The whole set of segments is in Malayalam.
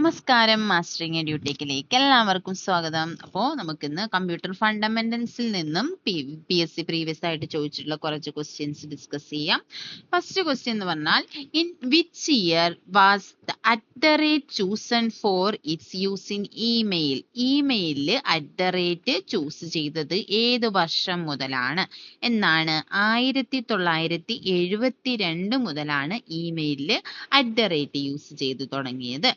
നമസ്കാരം, മാസ്റ്ററിംഗ് എഡ്യൂടെക്കിലേക്ക് എല്ലാവർക്കും സ്വാഗതം. അപ്പോൾ നമുക്കിന്ന് കമ്പ്യൂട്ടർ ഫണ്ടമെന്റൽസിൽ നിന്നും PSC പ്രീവിയസ് ആയിട്ട് ചോദിച്ചിട്ടുള്ള കുറച്ച് ക്വസ്റ്റ്യൻസ് ഡിസ്കസ് ചെയ്യാം. ഫസ്റ്റ് ക്വസ്റ്റ്യൻ എന്ന് പറഞ്ഞാൽ, in which year was the @ chosen for its using email? ഇമെയിലിൽ @ ചൂസ് ചെയ്തത് ഏത് വർഷം മുതലാണ് എന്നാണ്? 1972 മുതലാണ് ഇമെയിലിൽ @ യൂസ് ചെയ്ത് തുടങ്ങിയത്.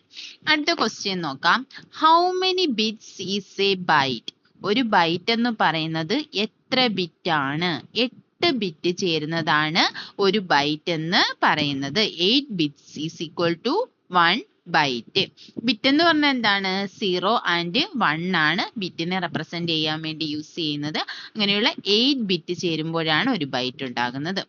അടുത്ത ക്വസ്റ്റ്യൻ നോക്കാം. How many bits is a byte? ഒരു ബൈറ്റ് എന്ന് പറയുന്നത് എത്ര ബിറ്റ് ആണ്? 8 ബിറ്റ് ചേരുന്നതാണ് ഒരു ബൈറ്റ് എന്ന് പറയുന്നത്. 8 bits is equal to 1 byte. Bit എന്ന് പറഞ്ഞാൽ എന്താണ്? 0 ആൻഡ് 1 ആണ് ബിറ്റിനെ റെപ്രസെന്റ് ചെയ്യാൻ വേണ്ടി യൂസ് ചെയ്യുന്നത്. അങ്ങനെയുള്ള 8 ബിറ്റ് ചേരുമ്പോഴാണ് ഒരു ബൈറ്റ് ഉണ്ടാകുന്നത്.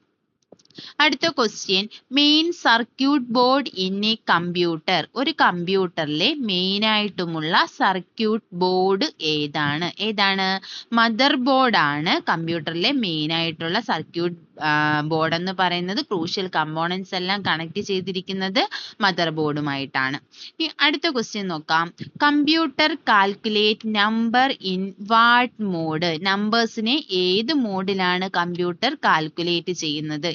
അടുത്ത question, main circuit board in a computer. ഒരു കമ്പ്യൂട്ടറിലെ മെയിൻ ആയിട്ടുമുള്ള സർക്യൂട്ട് ബോർഡ് ഏതാണ്? മദർ ബോർഡ് ആണ് കമ്പ്യൂട്ടറിലെ മെയിൻ ആയിട്ടുള്ള സർക്യൂട്ട് ബോർഡ് എന്ന് പറയുന്നത്. ക്രൂഷ്യൽ കമ്പോണൻസ് എല്ലാം കണക്ട് ചെയ്തിരിക്കുന്നത് മദർ ബോർഡുമായിട്ടാണ്. ഇനി അടുത്ത ക്വസ്റ്റ്യൻ നോക്കാം. Computer calculate number in what mode? നമ്പേഴ്സിനെ ഏത് മോഡിലാണ് കമ്പ്യൂട്ടർ കാൽക്കുലേറ്റ് ചെയ്യുന്നത്?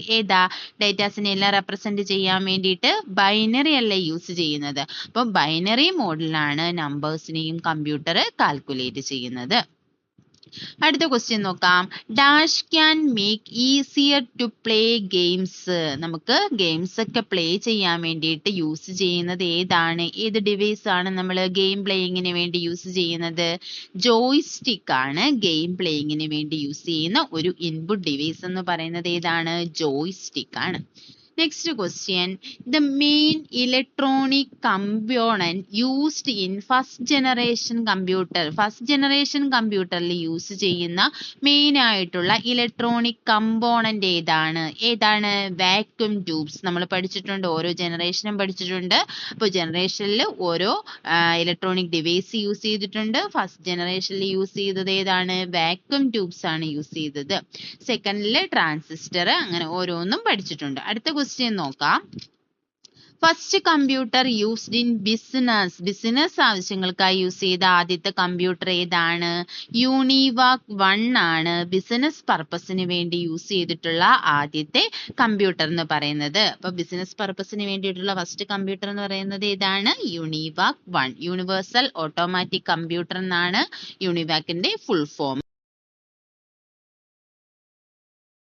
ഡേറ്റാസിനെ എല്ലാം റെപ്രസെന്റ് ചെയ്യാൻ വേണ്ടിയിട്ട് ബൈനറി അല്ല യൂസ് ചെയ്യുന്നത്. അപ്പൊ ബൈനറി മോഡിലാണ് നമ്പേഴ്സിനെയും കമ്പ്യൂട്ടർ കാൽക്കുലേറ്റ് ചെയ്യുന്നത്. അടുത്ത ക്വസ്റ്റ്യൻ നോക്കാം. Dash can make easier to play games? നമുക്ക് ഗെയിംസ് ഒക്കെ പ്ലേ ചെയ്യാൻ വേണ്ടിയിട്ട് യൂസ് ചെയ്യുന്നത് ഏത് ഡിവൈസ് ആണ് നമ്മൾ ഗെയിം പ്ലേയിങ്ങിന് വേണ്ടി യൂസ് ചെയ്യുന്നത്? ജോയ്സ്റ്റിക് ആണ് ഗെയിം പ്ലേയിങ്ങിന് വേണ്ടി യൂസ് ചെയ്യുന്ന ഒരു ഇൻപുട്ട് ഡിവൈസ് എന്ന് പറയുന്നത്. ജോയ്സ്റ്റിക് ആണ്. Next question, the main electronic component used in first generation computer. First generation computerൽ യൂസ് ചെയ്യുന്ന മെയിൻ ആയിട്ടുള്ള ഇലക്ട്രോണിക് കമ്പോണന്റ് ഏതാണ്? Vacuum tubes. നമ്മൾ പഠിച്ചിട്ടുണ്ട്, ഓരോ ജനറേഷനും പഠിച്ചിട്ടുണ്ട്. അപ്പോൾ ജനറേഷനിൽ ഓരോ ഇലക്ട്രോണിക് ഡിവൈസ് യൂസ് ചെയ്തിട്ടുണ്ട്. ഫസ്റ്റ് ജനറേഷനിൽ യൂസ് ചെയ്തത് വാക്യൂം ട്യൂബ്സ് ആണ് യൂസ് ചെയ്തത്. സെക്കൻഡിൽ ട്രാൻസിസ്റ്റർ, അങ്ങനെ ഓരോന്നും പഠിച്ചിട്ടുണ്ട്. അടുത്ത ക്വസ്റ്റ്യൻ നോക്കാം. First computer used in business ആവശ്യങ്ങൾക്കായി യൂസ് ചെയ്ത ആദ്യത്തെ കമ്പ്യൂട്ടർ യൂണിവാക് 1 ആണ് ബിസിനസ് പർപ്പസിന് വേണ്ടി യൂസ് ചെയ്തിട്ടുള്ള ആദ്യത്തെ കമ്പ്യൂട്ടർ എന്ന് പറയുന്നത്. അപ്പൊ ബിസിനസ് പർപ്പസിന് വേണ്ടിയിട്ടുള്ള ഫസ്റ്റ് കമ്പ്യൂട്ടർ എന്ന് പറയുന്നത് യൂണിവാക് 1. യൂണിവേഴ്സൽ ഓട്ടോമാറ്റിക് കമ്പ്യൂട്ടർ എന്നാണ് യൂണിവാക്കിന്റെ ഫുൾ ഫോം.